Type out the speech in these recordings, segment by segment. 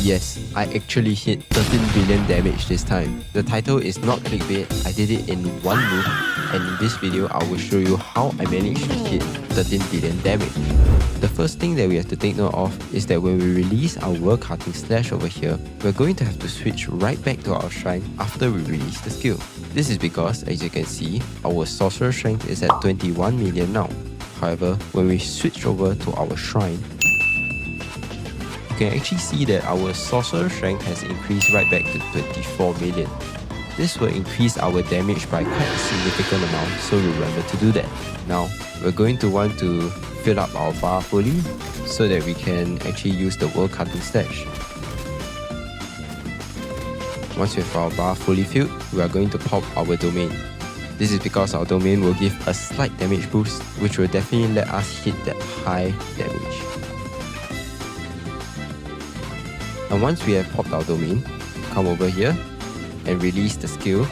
Yes, I actually hit 13 billion damage this time. The title is not clickbait, I did it in one move, and in this video I will show you how I managed to hit 13 billion damage. The first thing that we have to take note of is that when we release our world cutting slash over here, we're going to have to switch right back to our shrine after we release the skill. This is because, as you can see, our sorcerer strength is at 21 million now. However, when we switch over to our shrine, you can actually see that our sorcerer strength has increased right back to 24 million. This will increase our damage by quite a significant amount, so remember to do that. Now, we're going to want to fill up our bar fully so that we can actually use the world cutting slash. Once we have our bar fully filled, we are going to pop our domain. This is because our domain will give a slight damage boost, which will definitely let us hit that high damage. And once we have popped our domain, come over here and release the skill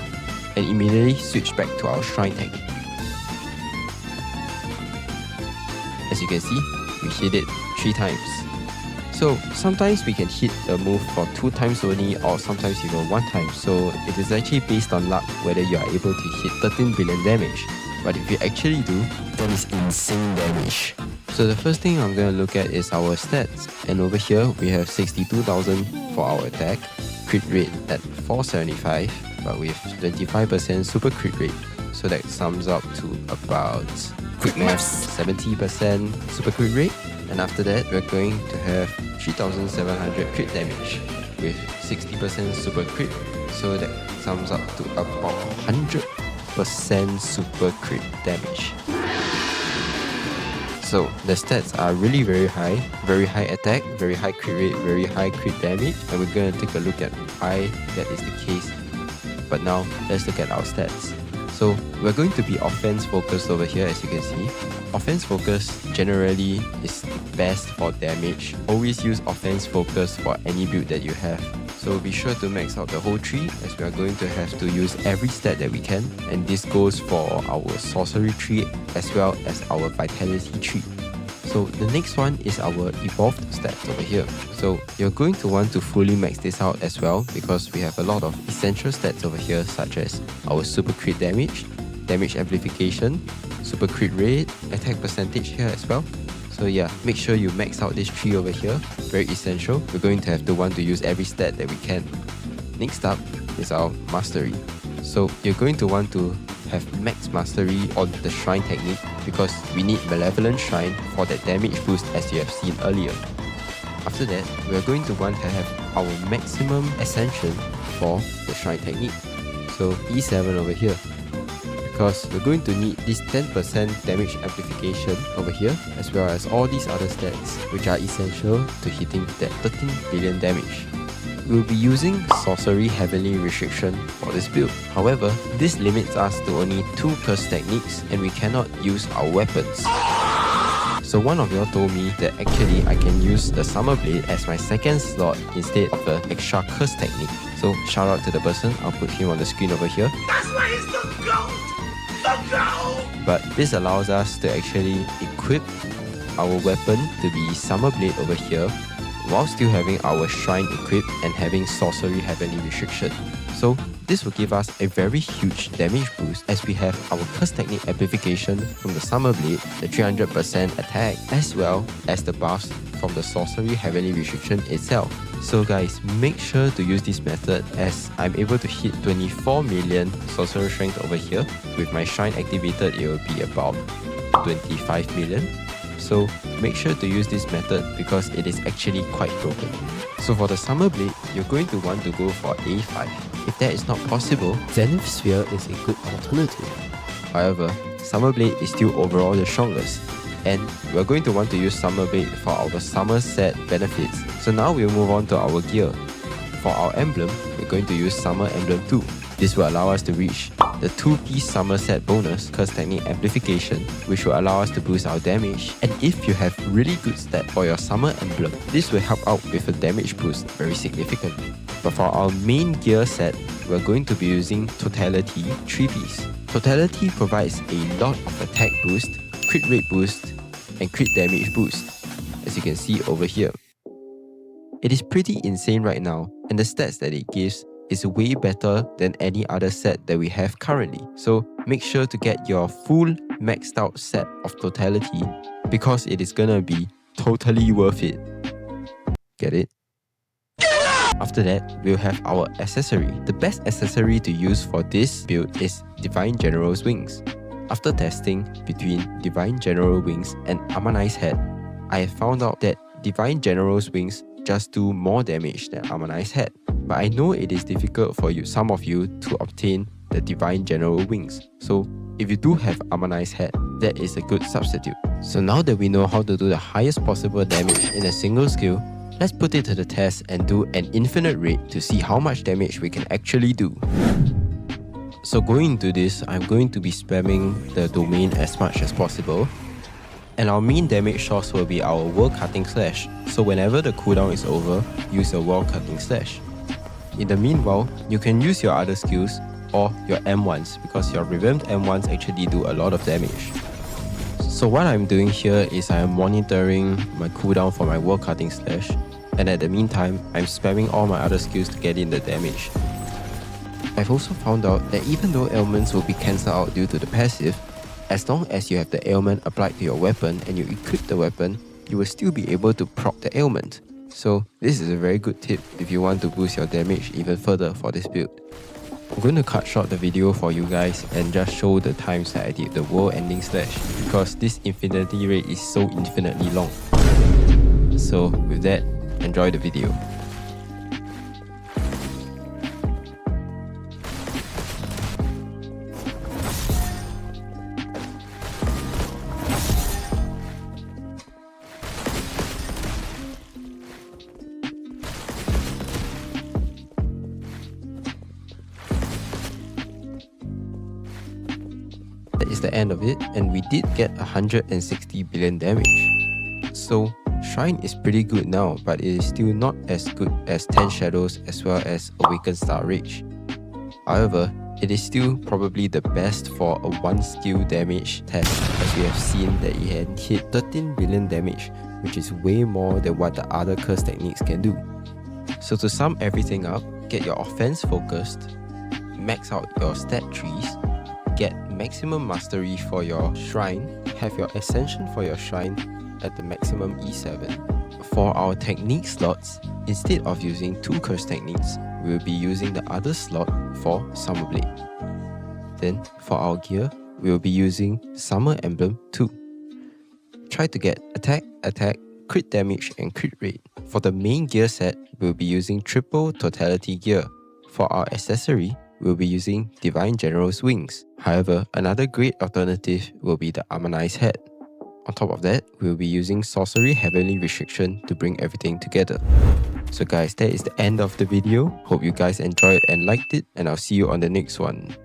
and immediately switch back to our shrine technique. As you can see, we hit it 3 times. So sometimes we can hit the move for 2 times only, or sometimes even 1 time. So it is actually based on luck whether you are able to hit 13 billion damage. But if you actually do, that is insane damage. So the first thing I'm going to look at is our stats, and over here we have 62,000 for our attack, crit rate at 475, but with 25% super crit rate, so that sums up to about, quick maths, 70% super crit rate, and after that we're going to have 3,700 crit damage with 60% super crit, so that sums up to about 100% super crit damage. So the stats are really very high attack, very high crit rate, very high crit damage, and we're going to take a look at why that is the case. But now let's look at our stats. So we're going to be offense focused over here, as you can see. Offense focus generally is the best for damage. Always use offense focus for any build that you have. So be sure to max out the whole tree, as we are going to have to use every stat that we can, and this goes for our sorcery tree as well as our vitality tree. So the next one is our evolved stats over here. So you're going to want to fully max this out as well, because we have a lot of essential stats over here, such as our super crit damage, damage amplification, super crit rate, attack percentage here as well. So yeah, make sure you max out this tree over here, very essential. We're going to have to want to use every stat that we can. Next up is our mastery. So you're going to want to have max mastery on the shrine technique, because we need malevolent shrine for that damage boost, as you have seen earlier. After that, we're going to want to have our maximum ascension for the shrine technique. So E7 over here, because we're going to need this 10% damage amplification over here, as well as all these other stats which are essential to hitting that 13 billion damage. We'll be using Sorcery Heavenly Restriction for this build. However, this limits us to only 2 curse techniques, and we cannot use our weapons. So one of y'all told me that actually I can use the Summer Blade as my second slot instead of the extra curse technique. So shout out to the person, I'll put him on the screen over here. That's why he's the GOAT! The GOAT! But this allows us to actually equip our weapon to be Summer Blade over here, while still having our shrine equipped and having Sorcery Heavenly Restriction. So this will give us a very huge damage boost, as we have our curse technique amplification from the Summer Blade, the 300% attack, as well as the buffs from the Sorcery Heavenly Restriction itself. So guys, make sure to use this method, as I'm able to hit 24 million sorcerer strength over here. With my shrine activated, it will be about 25 million. So make sure to use this method, because it is actually quite broken. So for the Summer Blade, you're going to want to go for A5. If that is not possible, Zenith Sphere is a good alternative. However, Summer Blade is still overall the strongest, and we're going to want to use Summer Blade for our summer set benefits. So now we'll move on to our gear. For our emblem, we're going to use Summer Emblem 2. This will allow us to reach the 2-piece summer set bonus, curse technique amplification, which will allow us to boost our damage. And if you have really good stat for your summer emblem, this will help out with a damage boost very significantly. But for our main gear set, we're going to be using Totality 3-piece. Totality provides a lot of attack boost, crit rate boost, and crit damage boost, as you can see over here. It is pretty insane right now, and the stats that it gives is way better than any other set that we have currently. So make sure to get your full maxed out set of totality because it is gonna be totally worth it. Get it? After that, we'll have our accessory. The best accessory to use for this build is Divine General's Wings. After testing between Divine General Wings and Ammonite's Head, I have found out that Divine General's Wings just do more damage than Ammonite's Head. But I know it is difficult for some of you to obtain the Divine General Wings. So if you do have Ammonite's Head, that is a good substitute. So now that we know how to do the highest possible damage in a single skill, let's put it to the test and do an infinite raid to see how much damage we can actually do. So going into this, I'm going to be spamming the domain as much as possible. And our main damage source will be our World Cutting Slash. So whenever the cooldown is over, use your World Cutting Slash. In the meanwhile, you can use your other skills or your M1s because your revamped M1s actually do a lot of damage. So what I'm doing here is I am monitoring my cooldown for my World Cutting Slash, and at the meantime, I'm spamming all my other skills to get in the damage. I've also found out that even though ailments will be cancelled out due to the passive, as long as you have the ailment applied to your weapon and you equip the weapon, you will still be able to proc the ailment. So this is a very good tip if you want to boost your damage even further for this build. I'm going to cut short the video for you guys and just show the times that I did the world ending slash because this infinity rate is so infinitely long. So with that, enjoy the video. That is the end of it, and we did get 160 billion damage. So Shrine is pretty good now, but it is still not as good as 10 Shadows as well as Awakened Star Rage. However, it is still probably the best for a 1 skill damage test, as we have seen that it had hit 13 billion damage, which is way more than what the other curse techniques can do. So to sum everything up, get your offense focused, max out your stat trees, get maximum mastery for your shrine, have your ascension for your shrine at the maximum E7. For our technique slots, instead of using 2 curse techniques, we will be using the other slot for Summer Blade. Then for our gear, we will be using Summer Emblem 2. Try to get attack, crit damage and crit rate. For the main gear set, we will be using triple totality gear. For our accessory, we'll be using Divine General's Wings. However, another great alternative will be the Ammonite's Head. On top of that, we'll be using Sorcery Heavenly Restriction to bring everything together. So guys, that is the end of the video. Hope you guys enjoyed and liked it, and I'll see you on the next one.